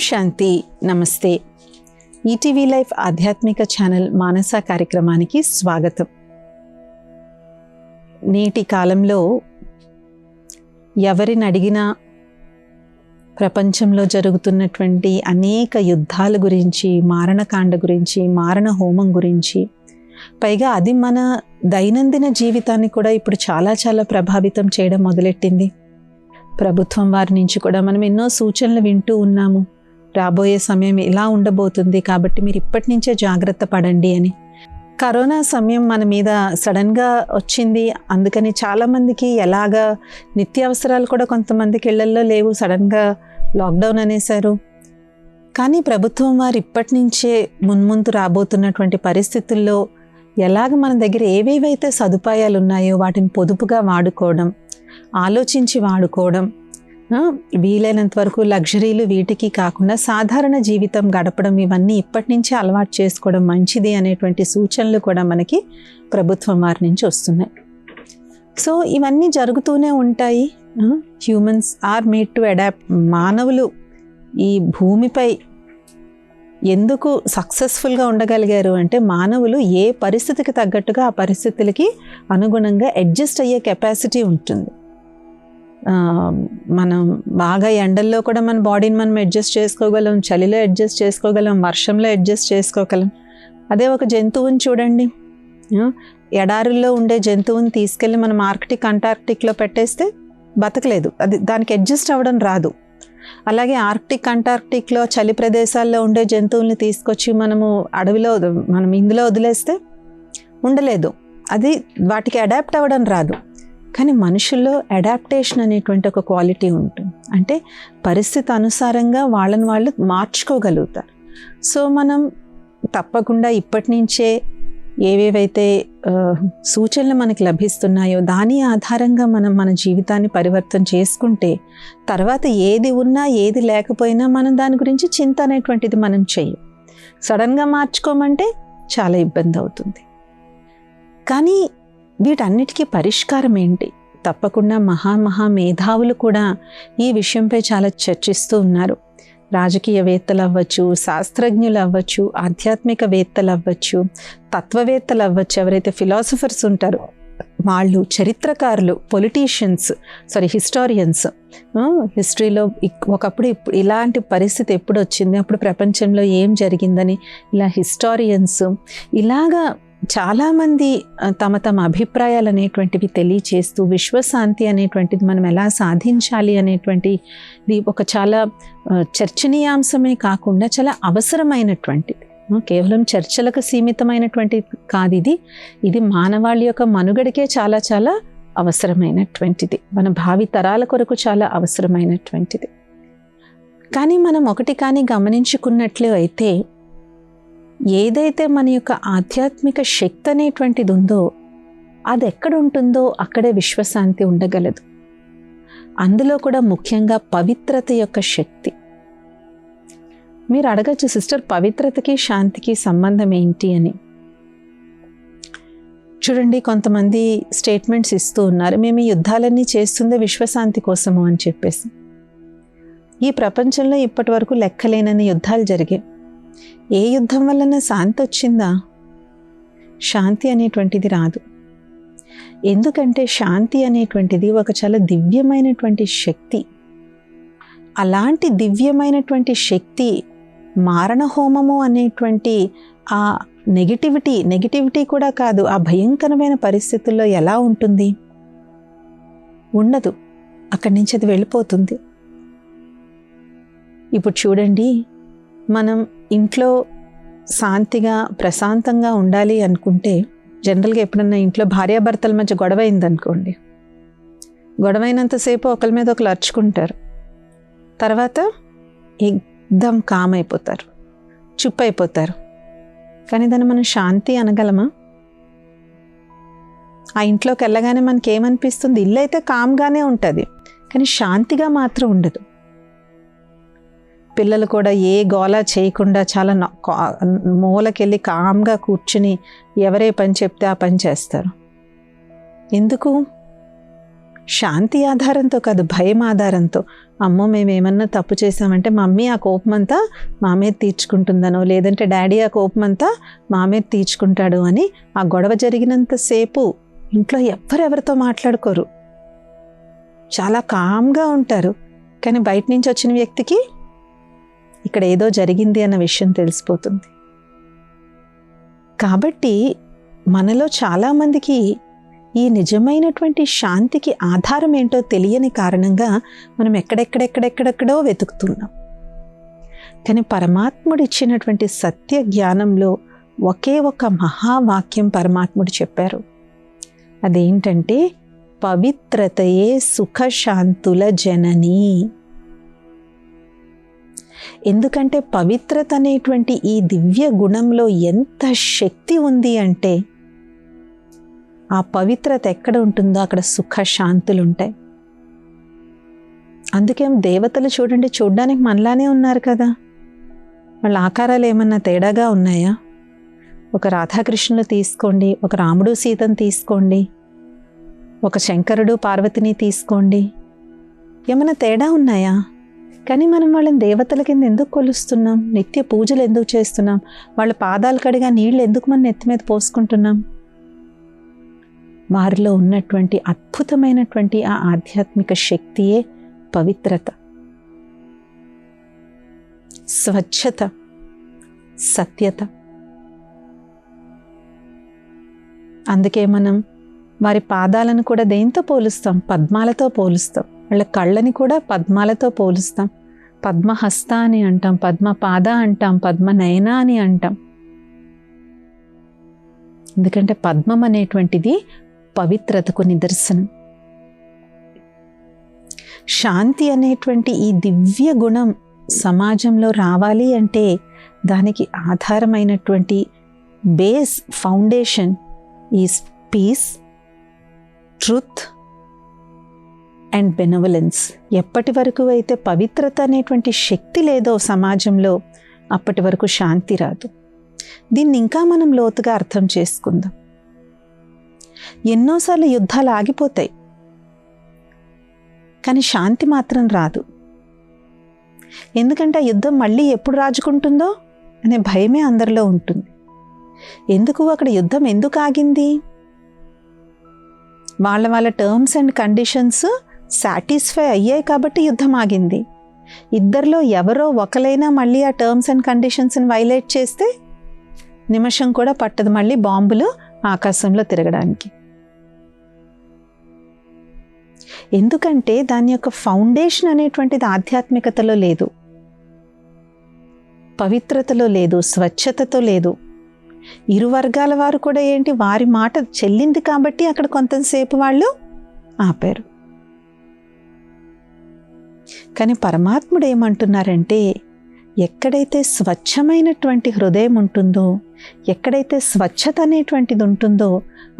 శాంతి. నమస్తే. ETV life ఆధ్యాత్మిక channel మానస కార్యక్రమానికి స్వాగతం. నేటి కాలంలో ఎవరిని అడిగినా ప్రపంచంలో జరుగుతున్నటువంటి అనేక యుద్ధాల గురించి, మారణకాండ గురించి, మారణ హోమం గురించి, పైగా అది మన దైనందిన జీవితాన్ని కూడా ఇప్పుడు చాలా ప్రభావితం చేయడం మొదలెట్టింది. ప్రభుత్వం వారి నుంచి కూడా మనం ఎన్నో సూచనలు వింటూ ఉన్నాము. రాబోయే సమయం ఇలా ఉండబోతుంది, కాబట్టి మీరు ఇప్పటి నుంచే జాగ్రత్త పడండి అని. కరోనా సమయం మన మీద సడన్గా వచ్చింది. అందుకని చాలామందికి ఎలాగా నిత్యావసరాలు కూడా కొంతమందికి ఇళ్లల్లో లేవు, సడన్గా లాక్డౌన్ అనేశారు. కానీ ప్రభుత్వం వారు ఇప్పటి నుంచే మున్ముందు రాబోతున్నటువంటి పరిస్థితుల్లో ఎలాగ మన దగ్గర ఏవేవైతే సదుపాయాలు ఉన్నాయో వాటిని పొదుపుగా వాడుకోవడం, ఆలోచించి వాడుకోవడం, వీలైనంత వరకు లగ్జరీలు వీటికి కాకుండా సాధారణ జీవితం గడపడం, ఇవన్నీ ఇప్పటి నుంచే అలవాటు చేసుకోవడం మంచిది అనేటువంటి సూచనలు కూడా మనకి ప్రభుత్వం వారి నుంచి వస్తున్నాయి. సో ఇవన్నీ జరుగుతూనే ఉంటాయి. Humans are made to adapt. మానవులు ఈ భూమిపై ఎందుకు సక్సెస్ఫుల్గా ఉండగలిగారు అంటే మానవులు ఏ పరిస్థితికి తగ్గట్టుగా ఆ పరిస్థితులకి అనుగుణంగా అడ్జస్ట్ అయ్యే కెపాసిటీ ఉంటుంది. మనం బాగా ఎండల్లో కూడా మన బాడీని మనం అడ్జస్ట్ చేసుకోగలం, చలిలో అడ్జస్ట్ చేసుకోగలం, వర్షంలో అడ్జస్ట్ చేసుకోగలం. అదే ఒక జంతువుని చూడండి, ఎడారుల్లో ఉండే జంతువుని తీసుకెళ్ళి మనం ఆర్కిటిక్, అంటార్కిటిక్లో పెట్టేస్తే బతకలేదు, అది దానికి అడ్జస్ట్ అవ్వడం రాదు. అలాగే ఆర్కిటిక్, అంటార్కిటిక్లో చలి ప్రదేశాల్లో ఉండే జంతువుల్ని తీసుకొచ్చి మనము అడవిలో మనం ఇందులో వదిలేస్తే ఉండలేదు, అది వాటికి అడాప్ట్ అవ్వడం రాదు. కానీ మనుషుల్లో అడాప్టేషన్ అనేటువంటి ఒక క్వాలిటీ ఉంటుంది. అంటే పరిస్థితి అనుసారంగా వాళ్ళని వాళ్ళు మార్చుకోగలుగుతారు. సో మనం తప్పకుండా ఇప్పటి నుంచే ఏవేవైతే సూచనలు మనకి లభిస్తున్నాయో దాని ఆధారంగా మనం మన జీవితాన్ని పరివర్తన చేసుకుంటే తర్వాత ఏది ఉన్నా ఏది లేకపోయినా మనం దాని గురించి చింత అనేటువంటిది మనం చెయ్యం. సడన్గా మార్చుకోమంటే చాలా ఇబ్బంది అవుతుంది. కానీ వీటన్నిటికీ పరిష్కారం ఏంటి? తప్పకుండా మేధావులు కూడా ఈ విషయంపై చాలా చర్చిస్తూ ఉన్నారు. రాజకీయవేత్తలు అవ్వచ్చు, శాస్త్రజ్ఞులు అవ్వచ్చు, ఆధ్యాత్మికవేత్తలు అవ్వచ్చు, తత్వవేత్తలు అవ్వచ్చు, ఎవరైతే ఫిలాసఫర్స్ ఉంటారో వాళ్ళు, చరిత్రకారులు, హిస్టారియన్స్, హిస్టరీలో ఒకప్పుడు ఇలాంటి పరిస్థితి ఎప్పుడు వచ్చింది, అప్పుడు ప్రపంచంలో ఏం జరిగిందని ఇలా హిస్టారియన్స్, ఇలాగా చాలామంది తమ అభిప్రాయాలు అనేటువంటివి తెలియచేస్తూ విశ్వశాంతి అనేటువంటిది మనం ఎలా సాధించాలి అనేటువంటిది ఒక చాలా చర్చనీయాంశమే కాకుండా చాలా అవసరమైనటువంటిది. కేవలం చర్చలకు సీమితమైనటువంటి కాదు ఇది మానవాళి యొక్క మనుగడకే చాలా అవసరమైనటువంటిది, మన భావి తరాల కొరకు చాలా అవసరమైనటువంటిది. కానీ మనం ఒకటి కానీ గమనించుకున్నట్లు అయితే ఏదైతే మన యొక్క ఆధ్యాత్మిక శక్తి అనేటువంటిది ఉందో అది ఎక్కడ ఉంటుందో అక్కడే విశ్వశాంతి ఉండగలదు. అందులో కూడా ముఖ్యంగా పవిత్రత యొక్క శక్తి. మీరు అడగచ్చు, సిస్టర్ పవిత్రతకి శాంతికి సంబంధం ఏంటి అని. చూడండి, కొంతమంది స్టేట్మెంట్స్ ఇస్తూ ఉన్నారు, మేము ఈ యుద్ధాలన్నీ చేస్తుందే విశ్వశాంతి కోసము అని చెప్పేసి. ఈ ప్రపంచంలో ఇప్పటి వరకు లెక్కలేనన్ని యుద్ధాలు జరిగాయి. ఏ యుద్ధం వలన శాంతి వచ్చిందా? శాంతి అనేటువంటిది రాదు. ఎందుకంటే శాంతి అనేటువంటిది ఒక చాలా దివ్యమైనటువంటి శక్తి. అలాంటి దివ్యమైనటువంటి శక్తి మారణ హోమము అనేటువంటి ఆ నెగిటివిటీ కూడా కాదు, ఆ భయంకరమైన పరిస్థితుల్లో ఎలా ఉంటుంది? ఉండదు, అక్కడి నుంచి అది వెళ్ళిపోతుంది. ఇప్పుడు చూడండి, మనం ఇంట్లో శాంతిగా ప్రశాంతంగా ఉండాలి అనుకుంటే జనరల్గా ఎప్పుడన్నా ఇంట్లో భార్యాభర్తల మధ్య గొడవ అయిందనుకోండి, గొడవైనంతసేపు ఒకరి మీద ఒకరు అరుచుకుంటారు, తర్వాత ఎక్దం కామ్ అయిపోతారు, చుప్ అయిపోతారు. కానీ దాన్ని మనం శాంతి అనగలమా? ఆ ఇంట్లోకి వెళ్ళగానే మనకేమనిపిస్తుంది? ఇల్లు అయితే కామ్గానే ఉంటుంది, కానీ శాంతిగా మాత్రం ఉండదు. పిల్లలు కూడా ఏ గోలా చేయకుండా చాలా మూలకెళ్ళి కామ్గా కూర్చుని ఎవరే పని చెప్తే ఆ పని చేస్తారు. ఎందుకు? శాంతి ఆధారంతో కాదు, భయం ఆధారంతో. అమ్మో మేమేమన్నా తప్పు చేసామంటే మమ్మీ ఆ కోపం అంతా మా మీద తీర్చుకుంటుందనో, లేదంటే డాడీ ఆ కోపం అంతా మా మీద తీర్చుకుంటాడు అని ఆ గొడవ జరిగినంతసేపు ఇంట్లో ఎవరెవరితో మాట్లాడుకోరు, చాలా కామ్గా ఉంటారు. కానీ బయట నుంచి వచ్చిన వ్యక్తికి ఇక్కడ ఏదో జరిగింది అన్న విషయం తెలిసిపోతుంది. కాబట్టి మనలో చాలామందికి ఈ నిజమైనటువంటి శాంతికి ఆధారం ఏంటో తెలియని కారణంగా మనం ఎక్కడెక్కడెక్కడెక్కడెక్కడో వెతుకుతున్నాం. కానీ పరమాత్ముడు ఇచ్చినటువంటి సత్య జ్ఞానంలో ఒకే ఒక మహావాక్యం పరమాత్ముడు చెప్పారు. అదేంటంటే పవిత్రతయే సుఖశాంతుల జనని. ఎందుకంటే పవిత్రత అనేటువంటి ఈ దివ్య గుణంలో ఎంత శక్తి ఉంది అంటే, ఆ పవిత్రత ఎక్కడ ఉంటుందో అక్కడ సుఖశాంతులు ఉంటాయి. అందుకేం దేవతలు చూడండి, చూడ్డానికి మనలానే ఉన్నారు కదా, వాళ్ళ ఆకారాలు ఏమన్నా తేడాగా ఉన్నాయా? ఒక రాధాకృష్ణులు తీసుకోండి, ఒక రాముడు సీతను తీసుకోండి, ఒక శంకరుడు పార్వతిని తీసుకోండి, ఏమైనా తేడా ఉన్నాయా? కానీ మనం వాళ్ళని దేవతల కింద ఎందుకు కొలుస్తున్నాం? నిత్య పూజలు ఎందుకు చేస్తున్నాం? వాళ్ళ పాదాలు కడిగా నీళ్ళు ఎందుకు మన నెత్తి మీద పోసుకుంటున్నాం? వారిలో ఉన్నటువంటి అద్భుతమైనటువంటి ఆ ఆధ్యాత్మిక శక్తియే పవిత్రత, స్వచ్ఛత, సత్యత. అందుకే మనం వారి పాదాలను కూడా దేంతో పోలుస్తాం? పద్మాలతో పోలుస్తాం. వాళ్ళ కళ్ళని కూడా పద్మాలతో పోలుస్తాం. పద్మహస్త అని అంటాం, పద్మపాద అంటాం, పద్మనయన అని అంటాం. ఎందుకంటే పద్మం అనేటువంటిది పవిత్రతకు నిదర్శనం. శాంతి అనేటువంటి ఈ దివ్య గుణం సమాజంలో రావాలి అంటే దానికి ఆధారమైనటువంటి base, foundation is peace, truth and benevolence. ఎప్పటి వరకు అయితే పవిత్రత అనేటువంటి శక్తి లేదో సమాజంలో, అప్పటి వరకు శాంతి రాదు. దీన్ని ఇంకా మనం లోతుగా అర్థం చేసుకుందాం. ఎన్నోసార్లు యుద్ధాలు ఆగిపోతాయి, కానీ శాంతి మాత్రం రాదు. ఎందుకంటే ఆ యుద్ధం మళ్ళీ ఎప్పుడు రాజుకుంటుందో అనే భయమే అందరిలో ఉంటుంది. ఎందుకు అక్కడ యుద్ధం ఎందుకు ఆగింది? వాళ్ళ టర్మ్స్ అండ్ కండిషన్స్ సాటిస్ఫై అయ్యాయి కాబట్టి యుద్ధం ఆగింది. ఇద్దరిలో ఎవరో ఒకరైనా మళ్ళీ ఆ టర్మ్స్ అండ్ కండిషన్స్ని వైలేట్ చేస్తే నిమిషం కూడా పట్టదు మళ్ళీ బాంబులు ఆకాశంలో తిరగడానికి. ఎందుకంటే దాని యొక్క ఫౌండేషన్ అనేటువంటిది ఆధ్యాత్మికతలో లేదు, పవిత్రతలో లేదు, స్వచ్ఛతతో లేదు. ఇరు వర్గాల వారు కూడా ఏంటి, వారి మాట చెల్లింది కాబట్టి అక్కడ కొంతసేపు వాళ్ళు ఆపారు. కానీ పరమాత్ముడు ఏమంటున్నారంటే, ఎక్కడైతే స్వచ్ఛమైనటువంటి హృదయం ఉంటుందో, ఎక్కడైతే స్వచ్ఛత అనేటువంటిది ఉంటుందో,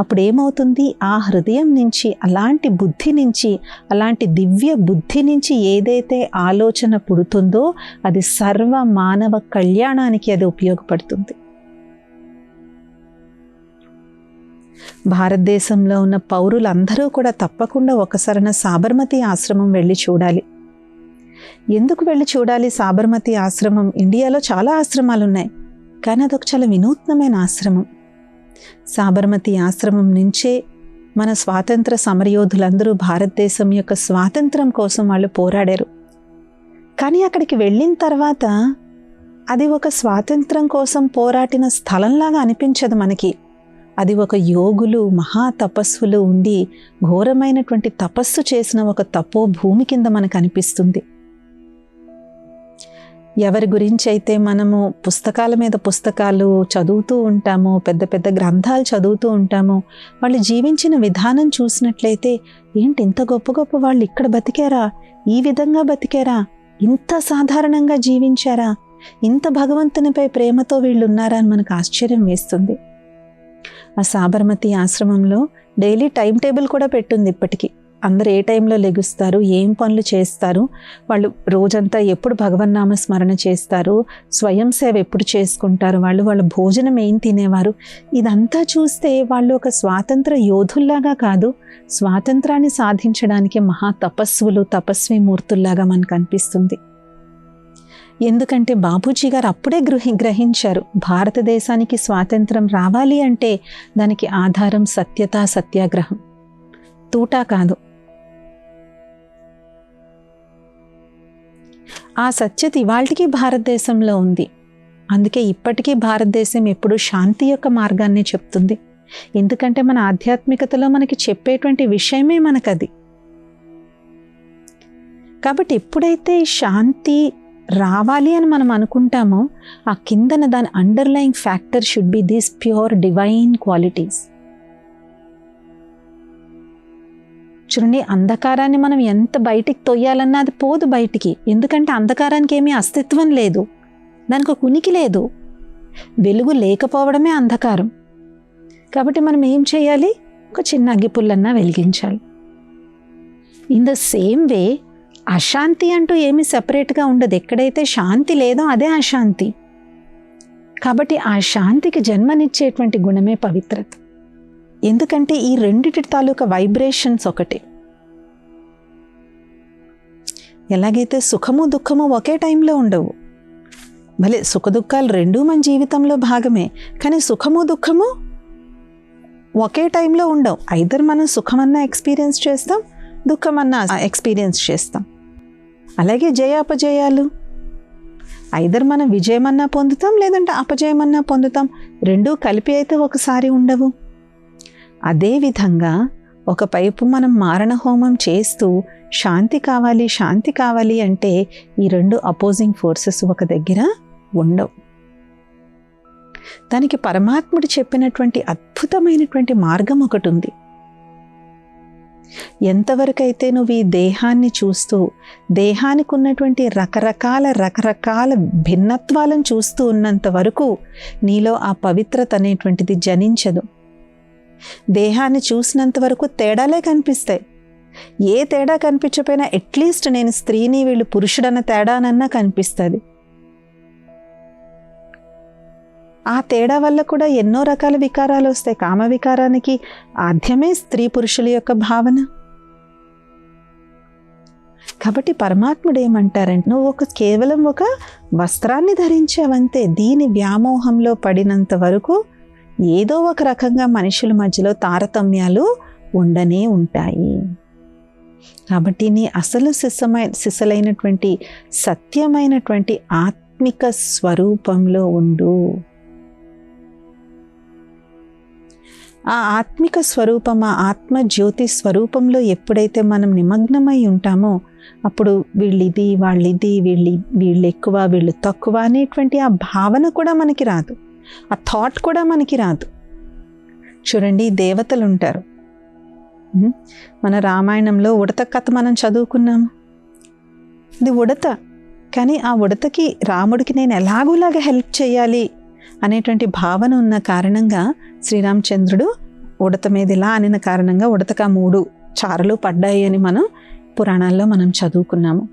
అప్పుడు ఏమవుతుంది, ఆ హృదయం నుంచి, అలాంటి బుద్ధి నుంచి, అలాంటి దివ్య బుద్ధి నుంచి ఏదైతే ఆలోచన పుడుతుందో అది సర్వ మానవ కళ్యాణానికి అది ఉపయోగపడుతుంది. భారతదేశంలో ఉన్న పౌరులందరూ కూడా తప్పకుండా ఒకసారి సాబర్మతి ఆశ్రమం వెళ్ళి చూడాలి. ఎందుకు వెళ్ళి చూడాలి సాబర్మతి ఆశ్రమం? ఇండియాలో చాలా ఆశ్రమాలు ఉన్నాయి, కానీ అదొక చాలా వినూత్నమైన ఆశ్రమం. సాబర్మతి ఆశ్రమం నుంచే మన స్వాతంత్ర సమరయోధులందరూ భారతదేశం యొక్క స్వాతంత్రం కోసం వాళ్ళు పోరాడారు. కానీ అక్కడికి వెళ్ళిన తర్వాత అది ఒక స్వాతంత్రం కోసం పోరాటిన స్థలంలాగా అనిపించదు మనకి. అది ఒక యోగులు, మహా తపస్సులు ఉండి ఘోరమైనటువంటి తపస్సు చేసిన ఒక తపో భూమి కింద మనకు అనిపిస్తుంది. ఎవరి గురించి అయితే మనము పుస్తకాల మీద పుస్తకాలు చదువుతూ ఉంటామో, పెద్ద పెద్ద గ్రంథాలు చదువుతూ ఉంటామో, వాళ్ళు జీవించిన విధానం చూసినట్లయితే ఏంటి ఇంత గొప్ప గొప్ప వాళ్ళు ఇక్కడ బతికారా, ఈ విధంగా బతికారా, ఇంత సాధారణంగా జీవించారా, ఇంత భగవంతునిపై ప్రేమతో వీళ్ళు ఉన్నారా అని మనకు ఆశ్చర్యం వేస్తుంది. ఆ సాబర్మతి ఆశ్రమంలో డైలీ టైం టేబుల్ కూడా పెట్టుంది ఇప్పటికీ. అందరు ఏ టైంలో లెగుస్తారు, ఏం పనులు చేస్తారు, వాళ్ళు రోజంతా ఎప్పుడు భగవన్నామ స్మరణ చేస్తారు, స్వయం సేవ ఎప్పుడు చేసుకుంటారు, వాళ్ళ భోజనం ఏం తినేవారు, ఇదంతా చూస్తే వాళ్ళు ఒక స్వాతంత్ర యోధుల్లాగా కాదు, స్వాతంత్రాన్ని సాధించడానికి మహా తపస్సులు, తపస్వి మూర్తుల్లాగా మనకు అనిపిస్తుంది. ఎందుకంటే బాపూజీ గారు అప్పుడే గ్రహించారు, భారతదేశానికి స్వాతంత్రం రావాలి అంటే దానికి ఆధారం సత్యత, సత్యాగ్రహం, తూటా కాదు. ఆ సత్యత ఇవాళకి భారతదేశంలో ఉంది. అందుకే ఇప్పటికీ భారతదేశం ఎప్పుడూ శాంతి యొక్క మార్గాన్ని చెప్తుంది. ఎందుకంటే మన ఆధ్యాత్మికతలో మనకి చెప్పేటువంటి విషయమే మనకది. కాబట్టి ఎప్పుడైతే శాంతి రావాలి అని మనం అనుకుంటామో ఆ కిందన దాని underlying factor should be these pure divine qualities. చూడండి, అంధకారాన్ని మనం ఎంత బయటికి తొయ్యాలన్నా అది పోదు బయటికి. ఎందుకంటే అంధకారానికి ఏమీ అస్తిత్వం లేదు, దానికి ఒక ఉనికి లేదు. వెలుగు లేకపోవడమే అంధకారం. కాబట్టి మనం ఏం చేయాలి? ఒక చిన్న అగ్గిపుల్లన్నా వెలిగించాలి. ఇన్ ద సేమ్ వే అశాంతి అంటూ ఏమీ సెపరేట్గా ఉండదు. ఎక్కడైతే శాంతి లేదో అదే అశాంతి. కాబట్టి ఆ శాంతికి జన్మనిచ్చేటువంటి గుణమే పవిత్రత. ఎందుకంటే ఈ రెండిటి తాలూకా వైబ్రేషన్స్ ఒకటే. ఎలాగైతే సుఖము దుఃఖము ఒకే టైంలో ఉండవు, భలే సుఖ దుఃఖాలు రెండూ మన జీవితంలో భాగమే, కానీ సుఖము దుఃఖము ఒకే టైంలో ఉండవు. ఐదర్ మనం సుఖమన్నా ఎక్స్పీరియన్స్ చేస్తాం, దుఃఖమన్నా ఎక్స్పీరియన్స్ చేస్తాం. అలాగే జయాపజయాలు, ఐదర్ మనం విజయమన్నా పొందుతాం, లేదంటే అపజయమన్నా పొందుతాం. రెండూ కలిపి అయితే ఒకసారి ఉండవు. అదేవిధంగా ఒకవైపు మనం మారణ హోమం చేస్తూ శాంతి కావాలి, శాంతి కావాలి అంటే ఈ రెండు అపోజింగ్ ఫోర్సెస్ ఒక దగ్గర ఉండవు. దానికి పరమాత్ముడు చెప్పినటువంటి అద్భుతమైనటువంటి మార్గం ఒకటి ఉంది. ఎంతవరకైతే నువ్వు ఈ దేహాన్ని చూస్తూ దేహానికి ఉన్నటువంటి రకరకాల భిన్నత్వాలను చూస్తూ ఉన్నంత వరకు నీలో ఆ పవిత్రత అనేటువంటిది జనించదు. దేహాన్ని చూసినంత వరకు తేడాలే కనిపిస్తాయి. ఏ తేడా కనిపించకపోయినా అట్లీస్ట్ నేను స్త్రీని, వీళ్ళు పురుషుడన్న తేడానన్నా కనిపిస్తుంది. ఆ తేడా వల్ల కూడా ఎన్నో రకాల వికారాలు వస్తాయి. కామ వికారానికి ఆద్యమే స్త్రీ పురుషుల యొక్క భావన. కాబట్టి పరమాత్ముడు ఏమంటారంటే, నువ్వు కేవలం ఒక వస్త్రాన్ని ధరించావంతే. దీని వ్యామోహంలో పడినంత వరకు ఏదో ఒక రకంగా మనుషుల మధ్యలో తారతమ్యాలు ఉండనే ఉంటాయి. కాబట్టి నీ అసలు సిసలైనటువంటి సత్యమైనటువంటి ఆత్మిక స్వరూపంలో ఉండు. ఆ ఆత్మిక స్వరూపం, ఆ ఆత్మ జ్యోతి స్వరూపంలో ఎప్పుడైతే మనం నిమగ్నమై ఉంటామో అప్పుడు వీళ్ళిది, వాళ్ళిది, వీళ్ళు ఎక్కువ, వీళ్ళు తక్కువ అనేటువంటి ఆ భావన కూడా మనకి రాదు, ఆ థాట్ కూడా మనకి రాదు. చూడండి, దేవతలు ఉంటారు. మన రామాయణంలో ఉడత కథ మనం చదువుకున్నాము. ఇది ఉడత, కానీ ఆ ఉడతకి రాముడికి నేను ఎలాగోలాగా హెల్ప్ చేయాలి అనేటువంటి భావన ఉన్న కారణంగా శ్రీరామచంద్రుడు ఉడత మీద ఇలా అనిన కారణంగా ఉడతకు 3 చారలు పడ్డాయి అని మనం పురాణాల్లో మనం చదువుకున్నాము.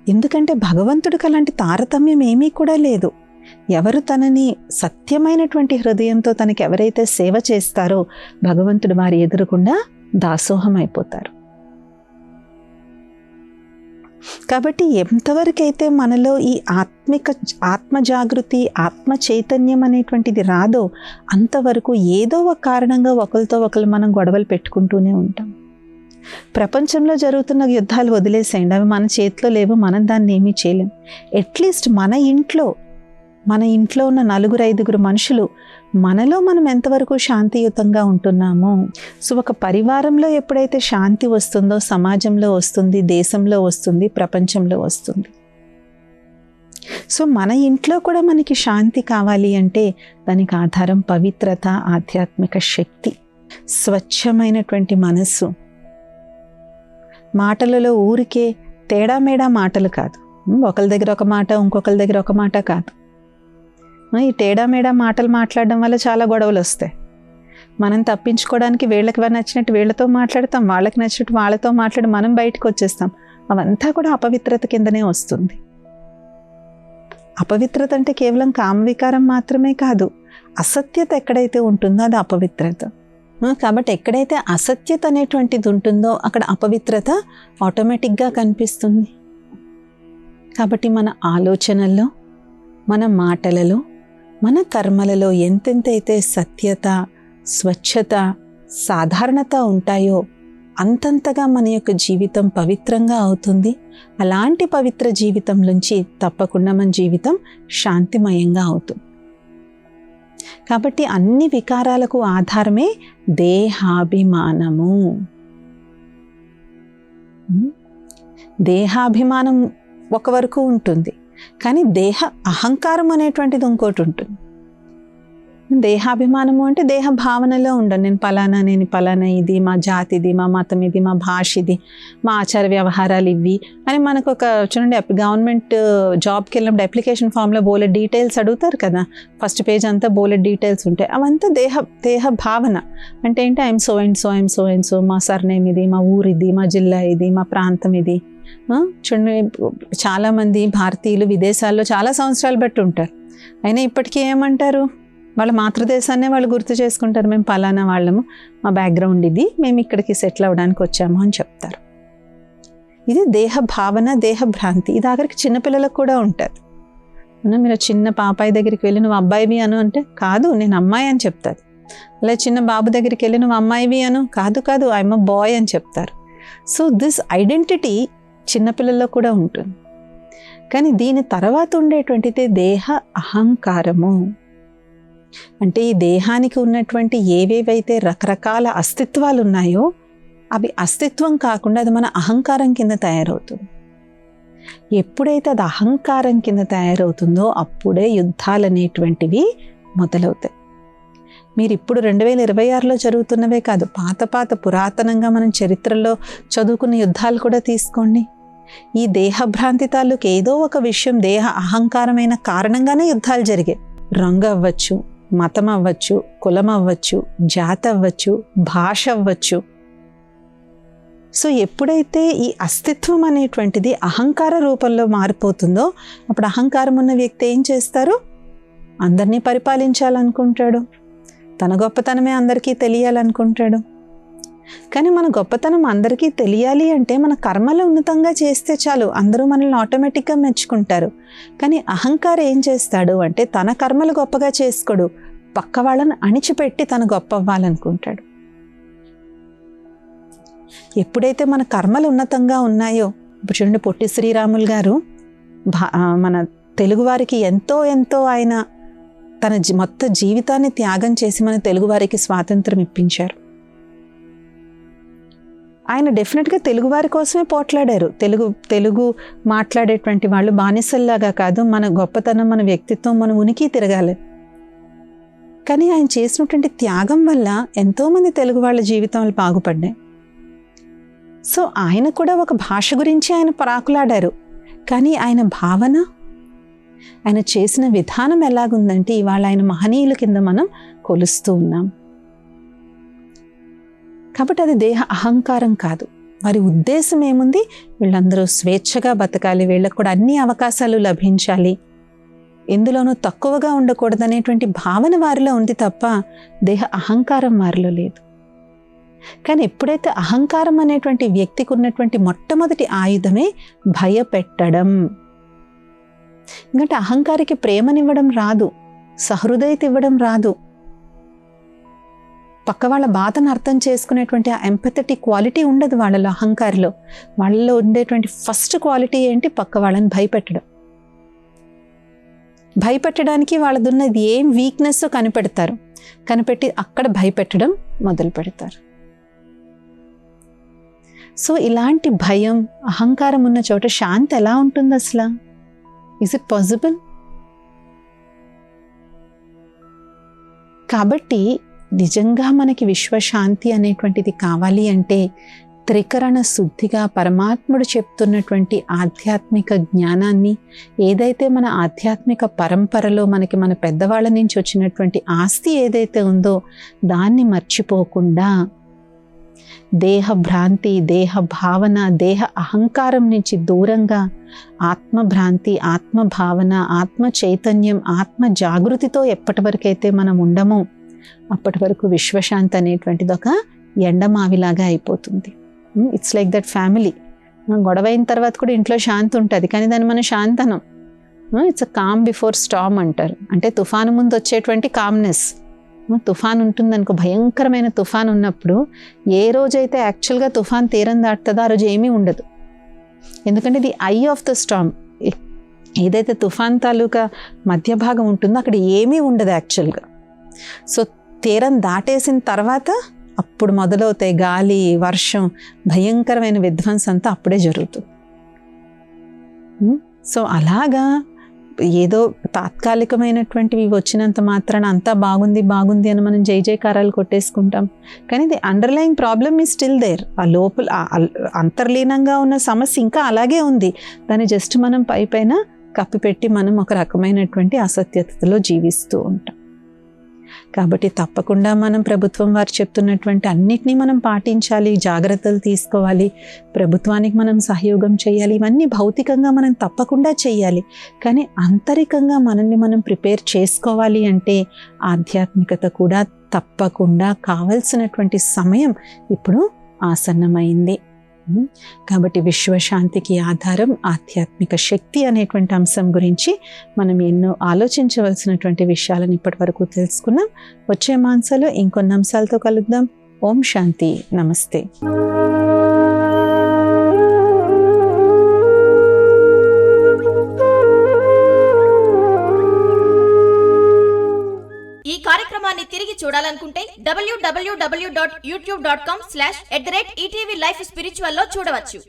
ఎందుకంటే భగవంతుడికి అలాంటి తారతమ్యం ఏమీ కూడా లేదు. ఎవరు తనని సత్యమైనటువంటి హృదయంతో తనకి ఎవరైతే సేవ చేస్తారో భగవంతుడు వారి ఎదురుకుండా దాసోహం అయిపోతారు. కాబట్టి ఎంతవరకైతే మనలో ఈ ఆత్మ జాగృతి, ఆత్మ చైతన్యం అనేటువంటిది రాదో అంతవరకు ఏదో ఒక కారణంగా ఒకరితో ఒకరు మనం గొడవలు పెట్టుకుంటూనే ఉంటాం. ప్రపంచంలో జరుగుతున్న యుద్ధాలు వదిలేసేయండి, అవి మన చేతిలో లేవు, మనం దాన్ని ఏమీ చేయలేం. అట్లీస్ట్ మన ఇంట్లో ఉన్న 4-5 మనుషులు మనలో మనం ఎంతవరకు శాంతియుతంగా ఉంటున్నామో. సో ఒక పరివారంలో ఎప్పుడైతే శాంతి వస్తుందో సమాజంలో వస్తుంది, దేశంలో వస్తుంది, ప్రపంచంలో వస్తుంది. సో మన ఇంట్లో కూడా మనకి శాంతి కావాలి అంటే దానికి ఆధారం పవిత్రత, ఆధ్యాత్మిక శక్తి, స్వచ్ఛమైనటువంటి మనస్సు. మాటలలో ఊరికే తేడామేడా మాటలు కాదు, ఒకరి దగ్గర ఒక మాట, ఇంకొకరి దగ్గర ఒక మాట కాదు. ఈ తేడామేడా మాటలు మాట్లాడడం వల్ల చాలా గొడవలు వస్తాయి. మనం తప్పించుకోవడానికి వీళ్ళకి నచ్చినట్టు వీళ్ళతో మాట్లాడతాం, వాళ్ళకి నచ్చినట్టు వాళ్ళతో మాట్లాడి మనం బయటకు వచ్చేస్తాం. అవంతా కూడా అపవిత్రత కిందనే వస్తుంది. అపవిత్రత అంటే కేవలం కామవికారం మాత్రమే కాదు, అసత్యత ఎక్కడైతే ఉంటుందో అది అపవిత్రత. కాబట్టి ఎక్కడైతే అసత్యత అనేటువంటిది ఉంటుందో అక్కడ అపవిత్రత ఆటోమేటిక్గా కనిపిస్తుంది. కాబట్టి మన ఆలోచనల్లో, మన మాటలలో, మన కర్మలలో ఎంతెంతైతే సత్యత, స్వచ్ఛత, సాధారణత ఉంటాయో అంతంతగా మన యొక్క జీవితం పవిత్రంగా అవుతుంది. అలాంటి పవిత్ర జీవితం నుంచి తప్పకుండా మన జీవితం శాంతిమయంగా అవుతుంది. కాబట్టి అన్ని వికారాలకు ఆధారమే దేహాభిమానము. దేహాభిమానం ఒక వరకు ఉంటుంది, కానీ దేహ అహంకారం అనేటువంటిది ఇంకోటి ఉంటుంది. దేహాభిమానము అంటే దేహ భావనలో ఉండను. నేను పలానా, ఇది మా జాతిది, మా మతం ఇది, మా భాష ఇది, మా ఆచార వ్యవహారాలు ఇవి అని మనకు ఒక చూడండి, గవర్నమెంట్ జాబ్కి వెళ్ళినప్పుడు అప్లికేషన్ ఫామ్లో బోలెడ్ డీటెయిల్స్ అడుగుతారు కదా. ఫస్ట్ పేజ్ అంతా బోలెడ్ డీటెయిల్స్ ఉంటాయి. అవంతా దేహ భావన. అంటే ఏంటి, I'm so and so, I'm so and so, మా సర్నేమ్ ఇది, మా ఊరు ఇది, మా జిల్లా ఇది, మా ప్రాంతం ఇది. చూడండి, చాలామంది భారతీయులు విదేశాల్లో చాలా సంవత్సరాలు బట్టి ఉంటారు. అయినా ఇప్పటికీ ఏమంటారు, వాళ్ళ మాతృదేశాన్నే వాళ్ళు గుర్తు చేసుకుంటారు. మేము పలానా వాళ్ళము, మా బ్యాక్గ్రౌండ్ ఇది, మేము ఇక్కడికి సెటిల్ అవ్వడానికి వచ్చాము అని చెప్తారు. ఇది దేహ భావన, దేహ భ్రాంతి. ఇది ఆఖరికి చిన్నపిల్లలకు కూడా ఉంటుంది. మీరు చిన్న పాపాయి దగ్గరికి వెళ్ళి నువ్వు అబ్బాయివి అను అంటే కాదు, నేను అమ్మాయి అని చెప్తారు. అలా చిన్న బాబు దగ్గరికి వెళ్ళి నువ్వు అమ్మాయివి అను, కాదు ఐఎమ్ అ బాయ్ అని చెప్తారు. సో దిస్ ఐడెంటిటీ చిన్నపిల్లల్లో కూడా ఉంటుంది. కానీ దీని తర్వాత ఉండేటువంటిది దేహ అహంకారము. అంటే ఈ దేహానికి ఉన్నటువంటి ఏవేవైతే రకరకాల అస్తిత్వాలు ఉన్నాయో అవి అస్తిత్వం కాకుండా అది మన అహంకారం కింద తయారవుతుంది. ఎప్పుడైతే అది అహంకారం కింద తయారవుతుందో అప్పుడే యుద్ధాలు అనేటువంటివి మొదలవుతాయి. మీరు ఇప్పుడు 2026లో జరుగుతున్నవే కాదు, పాత పురాతనంగా మనం చరిత్రలో చదువుకున్న యుద్ధాలు కూడా తీసుకోండి. ఈ దేహభ్రాంతి తాలూకు ఏదో ఒక విషయం, దేహ అహంకారమైన కారణంగానే యుద్ధాలు జరిగాయి. రంగు అవ్వచ్చు, మతం అవ్వచ్చు, కులం అవ్వచ్చు, జాతి అవ్వచ్చు, భాష అవ్వచ్చు. సో ఎప్పుడైతే ఈ అస్తిత్వం అనేటువంటిది అహంకార రూపంలో మారిపోతుందో అప్పుడు అహంకారం ఉన్న వ్యక్తి ఏం చేస్తారు, అందరినీ పరిపాలించాలనుకుంటాడు, తన గొప్పతనమే అందరికీ తెలియాలనుకుంటాడు. కానీ మన గొప్పతనం అందరికీ తెలియాలి అంటే మన కర్మలు ఉన్నతంగా చేస్తే చాలు, అందరూ మనల్ని ఆటోమేటిక్గా మెచ్చుకుంటారు. కానీ అహంకారం ఏం చేస్తాడు అంటే తన కర్మలు గొప్పగా చేసుకోడు, పక్క వాళ్ళని అణిచిపెట్టి తను గొప్ప అవ్వాలనుకుంటాడు. ఎప్పుడైతే మన కర్మలు ఉన్నతంగా ఉన్నాయో, ఇప్పుడు చూడండి పొట్టి శ్రీరాములు గారు మన తెలుగువారికి ఎంతో ఆయన తన మొత్తం జీవితాన్ని త్యాగం చేసి మన తెలుగువారికి స్వాతంత్రం ఇప్పించారు. ఆయన డెఫినెట్గా తెలుగువారి కోసమే పోట్లాడారు. తెలుగు మాట్లాడేటువంటి వాళ్ళు బానిసల్లాగా కాదు, మన గొప్పతనం, మన వ్యక్తిత్వం, మన ఉనికి తిరగాలి. కానీ ఆయన చేసినటువంటి త్యాగం వల్ల ఎంతోమంది తెలుగు వాళ్ళ జీవితాలు బాగుపడ్డాయి. సో ఆయన కూడా ఒక భాష గురించి ఆయన పరాకులాడారు. కానీ ఆయన భావన, ఆయన చేసిన విధానం ఎలాగుందంటే ఇవాళ ఆయన మహనీయుల కింద మనం కొలుస్తూ ఉన్నాం. కాబట్టి అది దేహ అహంకారం కాదు. వారి ఉద్దేశం ఏముంది, వీళ్ళందరూ స్వేచ్ఛగా బతకాలి, వీళ్ళకు కూడా అన్ని అవకాశాలు లభించాలి, ఎందులోనూ తక్కువగా ఉండకూడదు అనేటువంటి భావన వారిలో ఉంది తప్ప దేహ అహంకారం వారిలో లేదు. కానీ ఎప్పుడైతే అహంకారం అనేటువంటి వ్యక్తికి ఉన్నటువంటి మొట్టమొదటి ఆయుధమే భయపెట్టడం. ఎందుకంటే అహంకారికి ప్రేమనివ్వడం రాదు, సహృదయత ఇవ్వడం రాదు, పక్క వాళ్ళ బాధను అర్థం చేసుకునేటువంటి ఆ ఎంపథెటిక్ క్వాలిటీ ఉండదు వాళ్ళలో. అహంకారిలో వాళ్ళలో ఉండేటువంటి ఫస్ట్ క్వాలిటీ ఏంటి, పక్క వాళ్ళని భయపెట్టడం. భయపెట్టడానికి వాళ్ళదున్నది ఏం వీక్నెస్ కనిపెడతారు, కనిపెట్టి అక్కడ భయపెట్టడం మొదలు పెడతారు. సో ఇలాంటి భయం, అహంకారం ఉన్న చోట శాంతి ఎలా ఉంటుంది అసలు? Is it possible? కాబట్టి నిజంగా మనకి విశ్వశాంతి అనేటువంటిది కావాలి అంటే త్రికరణ శుద్ధిగా పరమాత్ముడు చెప్తున్నటువంటి ఆధ్యాత్మిక జ్ఞానాన్ని, ఏదైతే మన ఆధ్యాత్మిక పరంపరలో మనకి మన పెద్దవాళ్ళ నుంచి వచ్చినటువంటి ఆస్తి ఏదైతే ఉందో దాన్ని మర్చిపోకుండా దేహ భ్రాంతి, దేహ భావన, దేహ అహంకారం నుంచి దూరంగా ఆత్మభ్రాంతి, ఆత్మ భావన, ఆత్మ చైతన్యం, ఆత్మ జాగృతితో ఎప్పటి వరకైతే మనం ఉండమో అప్పటి వరకు విశ్వశాంతి అనేటువంటిది ఒక ఎండమావిలాగా అయిపోతుంది. It's like that family. గొడవ అయిన తర్వాత కూడా ఇంట్లో శాంతి ఉంటుంది, కానీ దాన్ని మనం శాంతనం. It's a calm before storm అంటారు. అంటే తుఫాను ముందు వచ్చేటువంటి కామ్నెస్. తుఫాన్ ఉంటుందనుకో, భయంకరమైన తుఫాన్ ఉన్నప్పుడు ఏ రోజైతే యాక్చువల్గా తుఫాన్ తీరం దాటుతుందో ఆ రోజు ఏమీ ఉండదు. ఎందుకంటే ఇది ఐ ఆఫ్ ద స్టామ్. ఏదైతే తుఫాన్ తాలూకా మధ్య భాగం ఉంటుందో అక్కడ ఏమీ ఉండదు యాక్చువల్గా. సో తీరం దాటేసిన తర్వాత అప్పుడు మొదలవుతాయి గాలి, వర్షం, భయంకరమైన విధ్వంసం అంతా అప్పుడే జరుగుతుంది. సో అలాగా ఏదో తాత్కాలికమైనటువంటివి వచ్చినంత మాత్రాన అంతా బాగుంది బాగుంది అని మనం జై జయకారాలు కొట్టేసుకుంటాం. కానీ the underlying problem is still there. ఆ లోపల అంతర్లీనంగా ఉన్న సమస్య ఇంకా అలాగే ఉంది. దాన్ని జస్ట్ మనం పైన కప్పిపెట్టి మనం ఒక రకమైనటువంటి అసత్యతలో జీవిస్తూ ఉంటాం. కాబట్టి తప్పకుండా మనం ప్రభుత్వం వారు చెప్తున్నటువంటి అన్నిటినీ మనం పాటించాలి, జాగ్రత్తలు తీసుకోవాలి, ప్రభుత్వానికి మనం సహయోగం చేయాలి. ఇవన్నీ భౌతికంగా మనం తప్పకుండా చేయాలి. కానీ అంతరికంగా మనల్ని మనం ప్రిపేర్ చేసుకోవాలి అంటే ఆధ్యాత్మికత కూడా తప్పకుండా కావలసినటువంటి సమయం ఇప్పుడు ఆసన్నమైంది. కాబట్టి విశ్వశాంతికి ఆధారం ఆధ్యాత్మిక శక్తి అనేటువంటి అంశం గురించి మనం ఎన్నో ఆలోచించవలసినటువంటి విషయాలను ఇప్పటి వరకు తెలుసుకున్నాం. వచ్చే మాన్సాలో ఇంకొన్ని అంశాలతో కలుద్దాం. ఓం శాంతి. నమస్తే. ఈ కార్యక్రమాన్ని తిరిగి చూడాలనుకుంటే www.youtube.com/@ETV Life Spiritual లో చూడవచ్చు.